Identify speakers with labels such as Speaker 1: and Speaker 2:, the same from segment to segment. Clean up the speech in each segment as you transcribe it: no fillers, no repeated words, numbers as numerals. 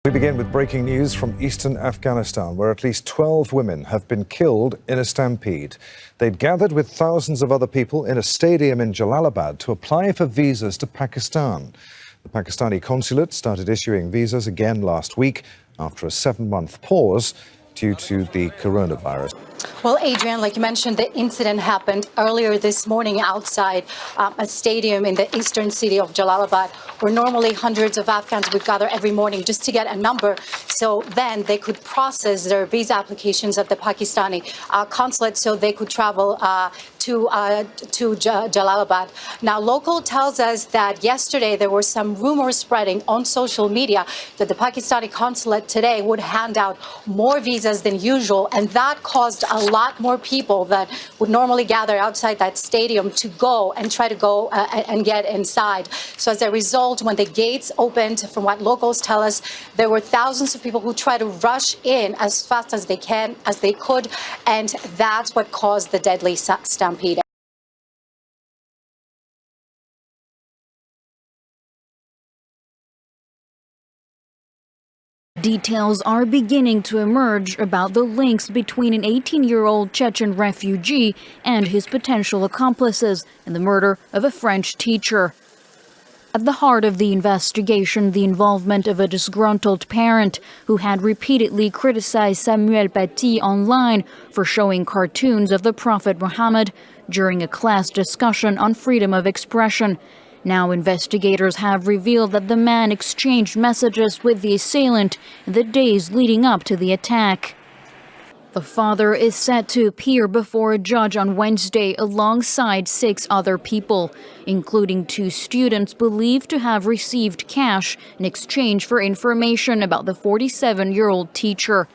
Speaker 1: We begin with breaking news from eastern Afghanistan, where at least 12 women have been killed in a stampede. They'd gathered with thousands of other people in a stadium in Jalalabad to apply for visas to Pakistan. The Pakistani consulate started issuing visas again last week after a 7-month pause due to the coronavirus.
Speaker 2: Well, Adrian, like you mentioned, the incident happened earlier this morning outside a stadium in the eastern city of Jalalabad, where normally hundreds of Afghans would gather every morning just to get a number, so then they could process their visa applications at the Pakistani consulate so they could travel to Jalalabad. Now, local tells us that yesterday there were some rumors spreading on social media that the Pakistani consulate today would hand out more visas than usual, and that caused a lot more people that would normally gather outside that stadium to go and try to go and get inside. So as a result, when the gates opened, from what locals tell us, there were thousands of people who tried to rush in as fast as they could, and that's what caused the deadly stampede.
Speaker 3: Details are beginning to emerge about the links between an 18-year-old Chechen refugee and his potential accomplices in the murder of a French teacher. At the heart of the investigation, the involvement of a disgruntled parent who had repeatedly criticized Samuel Paty online for showing cartoons of the Prophet Muhammad during a class discussion on freedom of expression. Now investigators have revealed that the man exchanged messages with the assailant in the days leading up to the attack. The father is set to appear before a judge on Wednesday alongside 6 other people, including 2 students believed to have received cash in exchange for information about the 47-year-old teacher.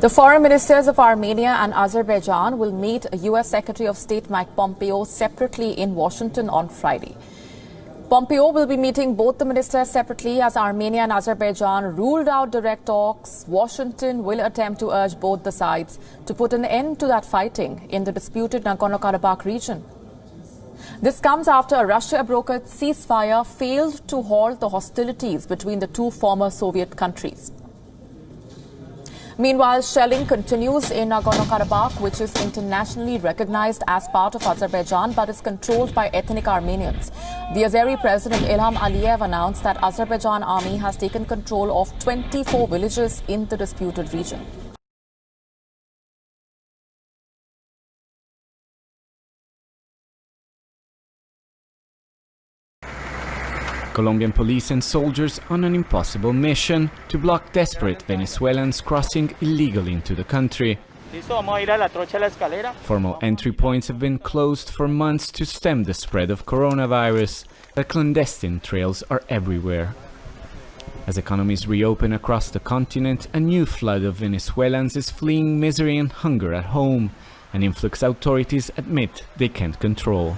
Speaker 4: The foreign ministers of Armenia and Azerbaijan will meet U.S. Secretary of State Mike Pompeo separately in Washington on Friday. Pompeo will be meeting both the ministers separately as Armenia and Azerbaijan ruled out direct talks. Washington will attempt to urge both the sides to put an end to that fighting in the disputed Nagorno-Karabakh region. This comes after a Russia-brokered ceasefire failed to halt the hostilities between the 2 former Soviet countries. Meanwhile, shelling continues in Nagorno-Karabakh, which is internationally recognized as part of Azerbaijan but is controlled by ethnic Armenians. The Azeri President Ilham Aliyev announced that Azerbaijan army has taken control of 24 villages in the disputed region.
Speaker 5: Colombian police and soldiers on an impossible mission to block desperate Venezuelans crossing illegally into the country. Formal entry points have been closed for months to stem the spread of coronavirus, but clandestine trails are everywhere. As economies reopen across the continent, a new flood of Venezuelans is fleeing misery and hunger at home, an influx authorities admit they can't control.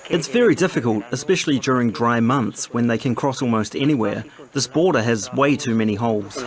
Speaker 6: It's very difficult, especially during dry months when they can cross almost anywhere. This border has way too many holes.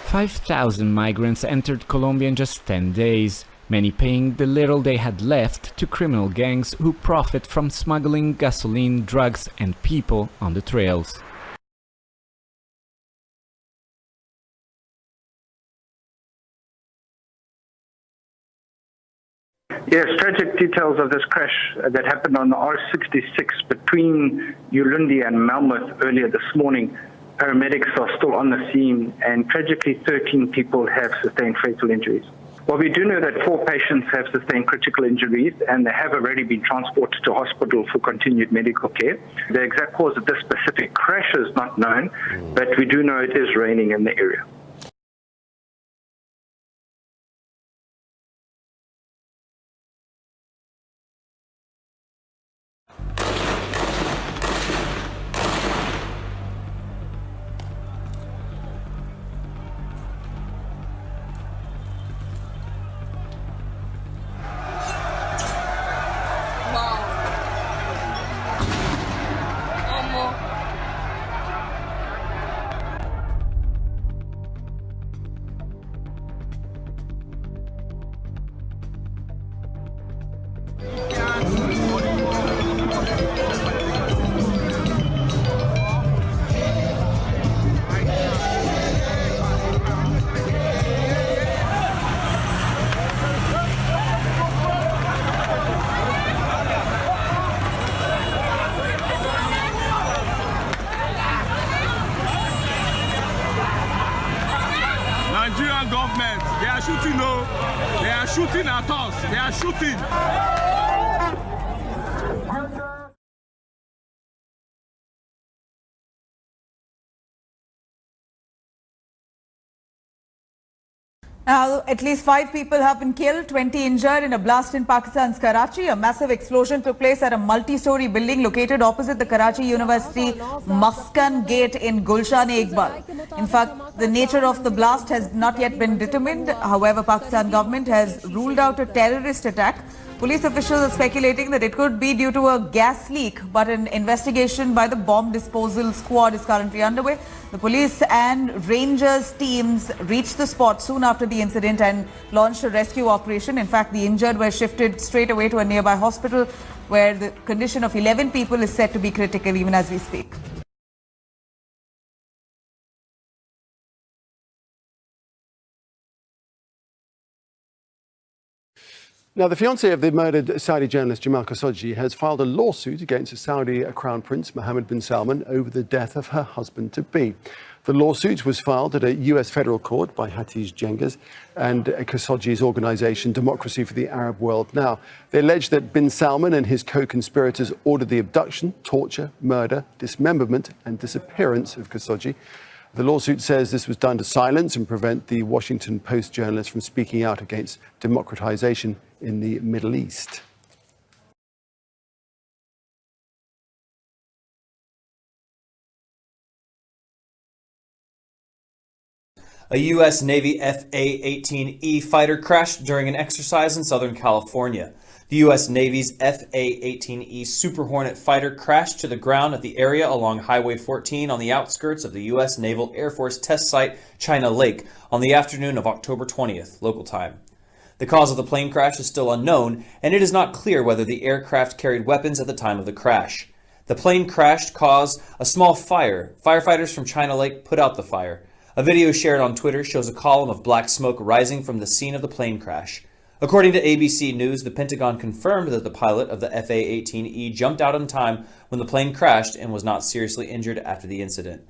Speaker 5: 5,000 migrants entered Colombia in just 10 days, many paying the little they had left to criminal gangs who profit from smuggling gasoline, drugs and people on the trails.
Speaker 7: Yes, tragic details of this crash that happened on the R66 between Ulundi and Malmö earlier this morning. Paramedics are still on the scene, and tragically 13 people have sustained fatal injuries. Well, we do know that 4 patients have sustained critical injuries, and they have already been transported to hospital for continued medical care. The exact cause of this specific crash is not known, but we do know it is raining in the area.
Speaker 8: Nigerian government, they are shooting, no. They are shooting at us. They are shooting.
Speaker 9: Now, at least 5 people have been killed, 20 injured in a blast in Pakistan's Karachi. A massive explosion took place at a multi-story building located opposite the Karachi University Muskan Gate in Gulshan-e-Iqbal. In fact, the nature of the blast has not yet been determined. However, Pakistan government has ruled out a terrorist attack. Police officials are speculating that it could be due to a gas leak, but an investigation by the bomb disposal squad is currently underway. The police and rangers teams reached the spot soon after the incident and launched a rescue operation. In fact, the injured were shifted straight away to a nearby hospital where the condition of 11 people is said to be critical even as we speak.
Speaker 10: Now, the fiancé of the murdered Saudi journalist Jamal Khashoggi has filed a lawsuit against the Saudi Crown Prince Mohammed bin Salman over the death of her husband-to-be. The lawsuit was filed at a U.S. federal court by Hatice Cengiz and Khashoggi's organization Democracy for the Arab World Now. They allege that bin Salman and his co-conspirators ordered the abduction, torture, murder, dismemberment and disappearance of Khashoggi. The lawsuit says this was done to silence and prevent the Washington Post journalist from speaking out against democratization in the Middle East.
Speaker 11: A U.S. Navy F/A-18E fighter crashed during an exercise in Southern California. The U.S. Navy's F/A-18E Super Hornet fighter crashed to the ground at the area along Highway 14 on the outskirts of the U.S. Naval Air Force test site China Lake on the afternoon of October 20th, local time. The cause of the plane crash is still unknown, and it is not clear whether the aircraft carried weapons at the time of the crash. The plane crash caused a small fire. Firefighters from China Lake put out the fire. A video shared on Twitter shows a column of black smoke rising from the scene of the plane crash. According to ABC News, the Pentagon confirmed that the pilot of the F/A-18E jumped out in time when the plane crashed and was not seriously injured after the incident.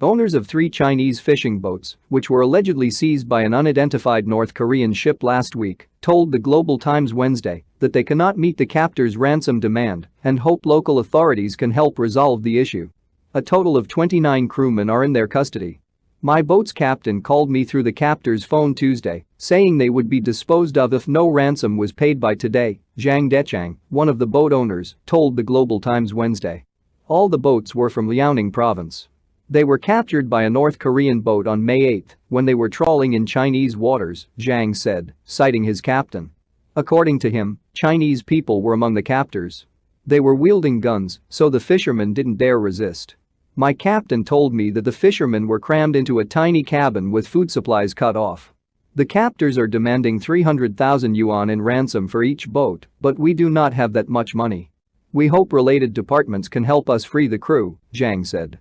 Speaker 12: Owners of 3 Chinese fishing boats, which were allegedly seized by an unidentified North Korean ship last week, told the Global Times Wednesday that they cannot meet the captors' ransom demand and hope local authorities can help resolve the issue. A total of 29 crewmen are in their custody. My boat's captain called me through the captors' phone Tuesday, saying they would be disposed of if no ransom was paid by today, Zhang Dechang, one of the boat owners, told the Global Times Wednesday. All the boats were from Liaoning province. They were captured by a North Korean boat on May 8 when they were trawling in Chinese waters, Zhang said, citing his captain. According to him, Chinese people were among the captors. They were wielding guns, so the fishermen didn't dare resist. My captain told me that the fishermen were crammed into a tiny cabin with food supplies cut off. The captors are demanding 300,000 yuan in ransom for each boat, but we do not have that much money. We hope related departments can help us free the crew, Zhang said.